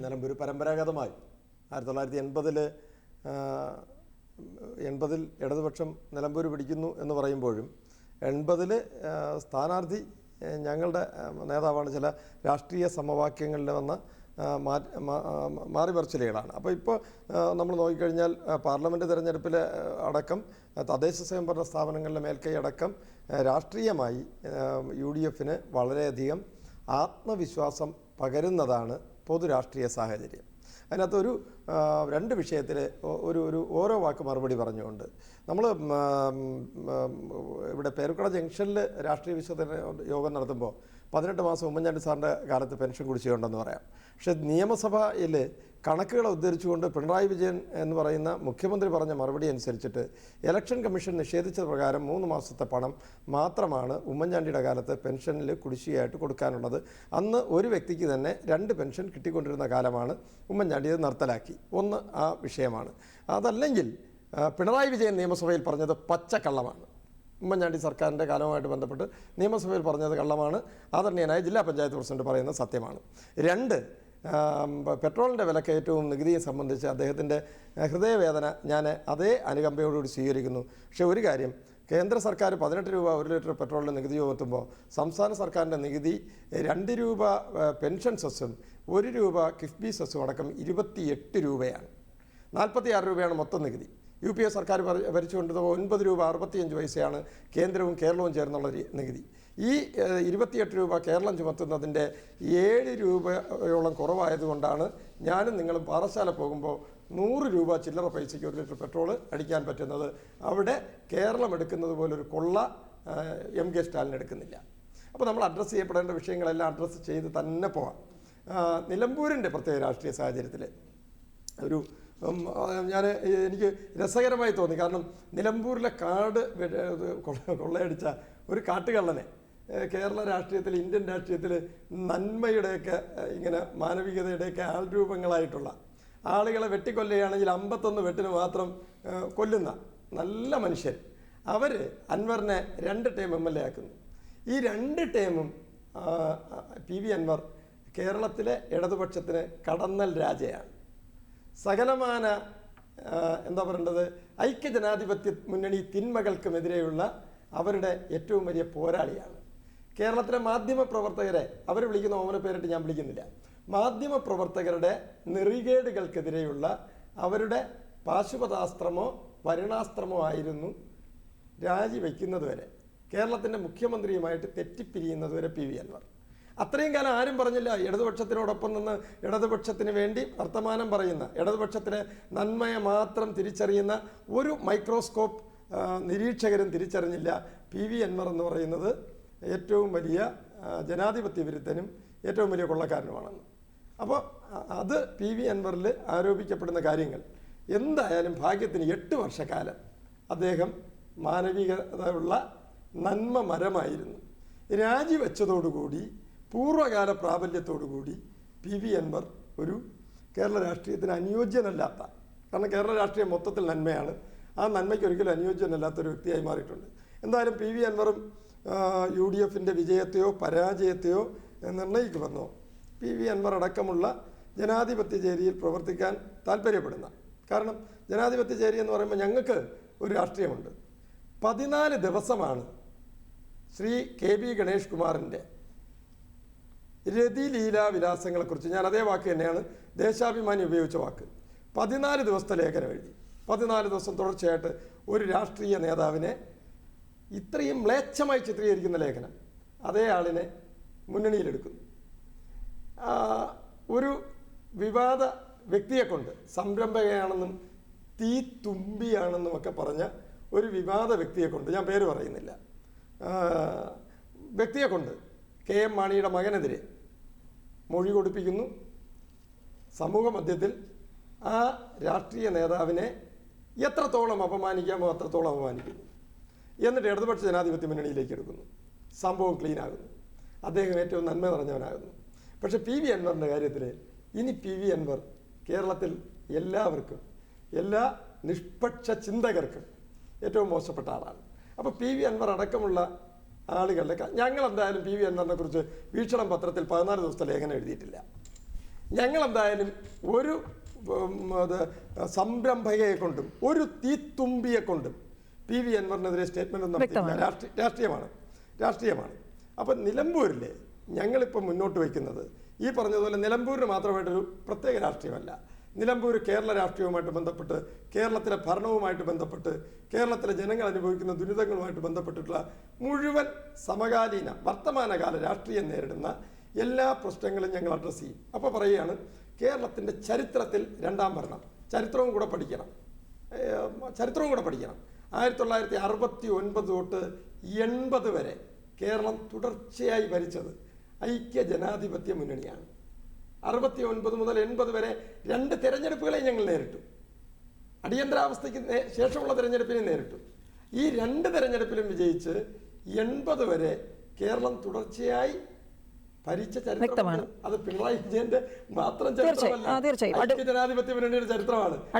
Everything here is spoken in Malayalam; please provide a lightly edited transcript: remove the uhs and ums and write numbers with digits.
നിലമ്പൂർ പരമ്പരാഗതമായി 1980-ൽ ഇടതുപക്ഷം നിലമ്പൂർ പിടിക്കുന്നു എന്ന് പറയുമ്പോഴും 80-ൽ സ്ഥാനാർത്ഥി ഞങ്ങളുടെ നേതാവാണ്. ചില രാഷ്ട്രീയ സമവാക്യങ്ങളിൽ വന്ന മാറിമറിച്ചിലുകളാണ്. അപ്പോൾ ഇപ്പോൾ നമ്മൾ നോക്കിക്കഴിഞ്ഞാൽ പാർലമെൻറ്റ് തിരഞ്ഞെടുപ്പിൽ അടക്കം തദ്ദേശ സ്വയംഭരണ സ്ഥാപനങ്ങളിലെ മേൽക്കൈ അടക്കം രാഷ്ട്രീയമായി UDFന് വളരെയധികം ആത്മവിശ്വാസം പകരുന്നതാണ് പൊതുരാഷ്ട്രീയ സാഹചര്യം. അതിനകത്തൊരു രണ്ട് വിഷയത്തിൽ ഓരോ വാക്ക് മറുപടി പറഞ്ഞുകൊണ്ട് നമ്മൾ ഇവിടെ പേരുക്കട ജംഗ്ഷനിൽ രാഷ്ട്രീയ വിശദീകരണ യോഗം നടത്തുമ്പോൾ 18 മാസം ഉമ്മൻചാണ്ടി സാറിൻ്റെ കാലത്ത് പെൻഷൻ കുടിശ്ശികയുണ്ടെന്ന് പറയാം. പക്ഷേ നിയമസഭയിൽ കണക്കുകളെ ഉദ്ധരിച്ചുകൊണ്ട് പിണറായി വിജയൻ എന്ന് പറയുന്ന മുഖ്യമന്ത്രി പറഞ്ഞ മറുപടി അനുസരിച്ചിട്ട് ഇലക്ഷൻ കമ്മീഷൻ നിഷേധിച്ച പ്രകാരം 3 മാസത്തെ പണം മാത്രമാണ് ഉമ്മൻചാണ്ടിയുടെ കാലത്ത് പെൻഷനിൽ കുടിശ്ശികയായിട്ട് കൊടുക്കാനുള്ളത്. അന്ന് ഒരു വ്യക്തിക്ക് തന്നെ 2 പെൻഷൻ കിട്ടിക്കൊണ്ടിരുന്ന കാലമാണ്. ഉമ്മൻചാണ്ടി ഇത് നിർത്തലാക്കി. ഒന്ന് ആ വിഷയമാണ്. അതല്ലെങ്കിൽ പിണറായി വിജയൻ നിയമസഭയിൽ പറഞ്ഞത് പച്ചക്കള്ളമാണ്. ഉമ്മൻചാണ്ടി സർക്കാരിൻ്റെ കാലവുമായിട്ട് ബന്ധപ്പെട്ട് നിയമസഭയിൽ പറഞ്ഞത് കള്ളമാണ്. ആദരണീയനായ ജില്ലാ പഞ്ചായത്ത് പ്രസിഡന്റ് പറയുന്നത് സത്യമാണ്. 2, പെട്രോളിൻ്റെ വിലക്കയറ്റവും നികുതിയെ സംബന്ധിച്ച് അദ്ദേഹത്തിൻ്റെ ഹൃദയവേദന ഞാൻ അതേ അനുകമ്പയോടുകൂടി സ്വീകരിക്കുന്നു. പക്ഷേ ഒരു കാര്യം, കേന്ദ്ര സർക്കാർ 18 രൂപ 1 ലിറ്റർ പെട്രോളിന് നികുതി ചുമത്തുമ്പോൾ സംസ്ഥാന സർക്കാരിൻ്റെ നികുതി 2 രൂപ പെൻഷൻ സെസ്സും 1 രൂപ കിഫ്ബി സെസ്സും അടക്കം 28 രൂപയാണ്. 46 രൂപയാണ് മൊത്തം നികുതി. UPA സർക്കാർ ഭരിച്ചുകൊണ്ടിരുന്ന 9 രൂപ 65 പൈസയാണ് കേന്ദ്രവും കേരളവും ചേർന്നുള്ള നികുതി. ഈ 28 രൂപ കേരളം ചുമത്തുന്നതിൻ്റെ 7 രൂപയോളം കുറവായതുകൊണ്ടാണ് ഞാനും നിങ്ങളും പാറശാല പോകുമ്പോൾ 100 രൂപ ചില്ലറ പൈസയ്ക്ക് 1 ലിറ്റർ പെട്രോൾ അടിക്കാൻ പറ്റുന്നത്. അവിടെ കേരളം എടുക്കുന്നത് പോലൊരു കൊള്ള MK സ്റ്റാലിൻ എടുക്കുന്നില്ല. അപ്പോൾ നമ്മൾ അഡ്രസ്സ് ചെയ്യപ്പെടേണ്ട വിഷയങ്ങളെല്ലാം അഡ്രസ്സ് ചെയ്ത് തന്നെ പോകാം. നിലമ്പൂരിൻ്റെ പ്രത്യേക രാഷ്ട്രീയ സാഹചര്യത്തിൽ എനിക്ക് രസകരമായി തോന്നി. കാരണം നിലമ്പൂരിലെ കാട് കൊള്ളയടിച്ച ഒരു കാട്ടുകള്ളനെ കേരള രാഷ്ട്രീയത്തിൽ, ഇന്ത്യൻ രാഷ്ട്രീയത്തിൽ നന്മയുടെയൊക്കെ ഇങ്ങനെ മാനവികതയുടെയൊക്കെ ആൾരൂപങ്ങളായിട്ടുള്ള ആളുകളെ വെട്ടിക്കൊല്ലുകയാണെങ്കിൽ 51 വെട്ടിന് മാത്രം കൊല്ലുന്ന നല്ല മനുഷ്യർ, അവർ അൻവറിനെ 2 ടേം MLA ആക്കുന്നു. ഈ 2 ടേമും PV അൻവർ കേരളത്തിലെ ഇടതുപക്ഷത്തിന് കടന്നൽ രാജയാണ്. സകലമാന എന്താ പറയേണ്ടത്, ഐക്യജനാധിപത്യ മുന്നണി തിന്മകൾക്കുമെതിരെയുള്ള അവരുടെ ഏറ്റവും വലിയ പോരാളിയാണ്. കേരളത്തിലെ മാധ്യമപ്രവർത്തകരെ അവർ വിളിക്കുന്ന ഓമന പേരിട്ട് ഞാൻ വിളിക്കുന്നില്ല. മാധ്യമപ്രവർത്തകരുടെ നെറികേടുകൾക്കെതിരെയുള്ള അവരുടെ പാശുപതാസ്ത്രമോ വരുണാസ്ത്രമോ ആയിരുന്നു രാജിവെക്കുന്നതുവരെ, കേരളത്തിൻ്റെ മുഖ്യമന്ത്രിയുമായിട്ട് തെറ്റിപ്പിരിയുന്നതുവരെ PV അൻവർ. അത്രയും കാലം ആരും പറഞ്ഞില്ല ഇടതുപക്ഷത്തിനോടൊപ്പം നിന്ന് ഇടതുപക്ഷത്തിന് വേണ്ടി വർത്തമാനം പറയുന്ന, ഇടതുപക്ഷത്തിലെ നന്മയെ മാത്രം തിരിച്ചറിയുന്ന ഒരു മൈക്രോസ്കോപ്പ് നിരീക്ഷകരും തിരിച്ചറിഞ്ഞില്ല PV അൻവർ എന്ന് പറയുന്നത് ഏറ്റവും വലിയ ജനാധിപത്യ വിരുദ്ധനും ഏറ്റവും വലിയ കൊള്ളക്കാരനുമാണെന്ന്. അപ്പോൾ അത് PV അൻവറിൽ ആരോപിക്കപ്പെടുന്ന കാര്യങ്ങൾ എന്തായാലും ഭാഗ്യത്തിന് 8 വർഷക്കാലം അദ്ദേഹം മാനവികതയുള്ള നന്മ മരമായിരുന്നു. രാജിവെച്ചതോടുകൂടി പൂർവ്വകാല പ്രാബല്യത്തോടുകൂടി PV അൻവർ ഒരു കേരള രാഷ്ട്രീയത്തിന് അനുയോജ്യനല്ലാത്ത, കാരണം കേരള രാഷ്ട്രീയം മൊത്തത്തിൽ നന്മയാണ്, ആ നന്മയ്ക്ക് ഒരിക്കലും അനുയോജ്യനല്ലാത്തൊരു വ്യക്തിയായി മാറിയിട്ടുണ്ട്. എന്തായാലും PV അൻവറും UDFൻ്റെ വിജയത്തെയോ പരാജയത്തെയോ നിർണ്ണയിക്കുമെന്നോ PV അൻവർ അടക്കമുള്ള ജനാധിപത്യ ചേരിയിൽ പ്രവർത്തിക്കാൻ താല്പര്യപ്പെടുന്ന, കാരണം ജനാധിപത്യ ചേരി എന്ന് പറയുമ്പോൾ ഞങ്ങൾക്ക് ഒരു രാഷ്ട്രീയമുണ്ട്. 14 ദിവസമാണ് ശ്രീ KB ഗണേഷ് കുമാറിൻ്റെ രതിലീലാവിലാസങ്ങളെക്കുറിച്ച്, ഞാൻ അതേ വാക്ക് തന്നെയാണ് ദേശാഭിമാനി ഉപയോഗിച്ച വാക്ക്, 14 ദിവസത്തെ ലേഖനം എഴുതി. 14 ദിവസം തുടർച്ചയായിട്ട് ഒരു രാഷ്ട്രീയ നേതാവിനെ ഇത്രയും മ്ലേച്ഛമായി ചിത്രീകരിക്കുന്ന ലേഖനം അതേ ആളിനെ മുന്നണിയിലെടുക്കുന്നു. ഒരു വിവാദ വ്യക്തിയെ കൊണ്ട്, സംരംഭകയാണെന്നും തീ തുമ്പിയാണെന്നും ഒക്കെ പറഞ്ഞ ഒരു വിവാദ വ്യക്തിയെ കൊണ്ട്, ഞാൻ പേര് പറയുന്നില്ല, വ്യക്തിയെ കൊണ്ട് KM മാണിയുടെ മകനെതിരെ മൊഴി കൊടുപ്പിക്കുന്നു. സമൂഹ മധ്യത്തിൽ ആ രാഷ്ട്രീയ നേതാവിനെ എത്രത്തോളം അപമാനിക്കാമോ അത്രത്തോളം അപമാനിക്കുന്നു. എന്നിട്ട് ഇടതുപക്ഷ ജനാധിപത്യ മുന്നണിയിലേക്ക് എടുക്കുന്നു. സംഭവം ക്ലീനാകുന്നു. അദ്ദേഹം ഏറ്റവും നന്മ നിറഞ്ഞവനാകുന്നു. പക്ഷേ PV അൻവറിൻ്റെ കാര്യത്തിൽ ഇനി PV അൻവർ കേരളത്തിൽ എല്ലാവർക്കും, എല്ലാ നിഷ്പക്ഷ ചിന്തകർക്കും ഏറ്റവും മോശപ്പെട്ട ആളാണ്. അപ്പോൾ PV അൻവർ അടക്കമുള്ള ആളുകളുടെ, ഞങ്ങൾ എന്തായാലും PV അൻവറിനെ കുറിച്ച് വീക്ഷണം പത്രത്തിൽ 14 ദിവസത്തെ ലേഖനം എഴുതിയിട്ടില്ല. ഞങ്ങളെന്തായാലും ഒരു സംരംഭകയെ കൊണ്ടും ഒരു തീത്തുമ്പിയെ കൊണ്ടും PV അൻവറിനെതിരെ സ്റ്റേറ്റ്മെന്റ് ഒന്നും നടത്തിയില്ല. രാഷ്ട്രീയമാണ്. അപ്പം നിലമ്പൂരിൽ ഞങ്ങളിപ്പോൾ മുന്നോട്ട് വയ്ക്കുന്നത് ഈ പറഞ്ഞതുപോലെ നിലമ്പൂരിന് മാത്രമായിട്ടൊരു പ്രത്യേക രാഷ്ട്രീയമല്ല. നിലമ്പൂർ കേരള രാഷ്ട്രീയവുമായിട്ട് ബന്ധപ്പെട്ട്, കേരളത്തിലെ ഭരണവുമായിട്ട് ബന്ധപ്പെട്ട്, കേരളത്തിലെ ജനങ്ങൾ അനുഭവിക്കുന്ന ദുരിതങ്ങളുമായിട്ട് ബന്ധപ്പെട്ടിട്ടുള്ള മുഴുവൻ സമകാലീന വർത്തമാനകാല രാഷ്ട്രീയം നേരിടുന്ന എല്ലാ പ്രശ്നങ്ങളും ഞങ്ങൾ അഡ്രസ്സ് ചെയ്യും. അപ്പോൾ പറയുകയാണ്, കേരളത്തിൻ്റെ ചരിത്രത്തിൽ രണ്ടാം ഭരണം, ചരിത്രവും കൂടെ പഠിക്കണം. 1969 തൊട്ട് 80 വരെ കേരളം തുടർച്ചയായി ഭരിച്ചത് ഐക്യ ജനാധിപത്യ മുന്നണിയാണ്. 69 മുതൽ 80 വരെ 2 തെരഞ്ഞെടുപ്പുകളെ ഞങ്ങൾ നേരിട്ടു. അടിയന്തരാവസ്ഥയ്ക്ക് ശേഷമുള്ള തെരഞ്ഞെടുപ്പിനെ നേരിട്ടു. ഈ 2 തെരഞ്ഞെടുപ്പിലും വിജയിച്ച് 80 വരെ കേരളം തുടർച്ചയായി ഭരിച്ച ചരിത്രമാണ്. അത് പിണറായി വിജയന്റെ മാത്രം ചരിത്രമല്ല, ഐക്യ ജനാധിപത്യ മുന്നണിയുടെ ചരിത്രമാണ്.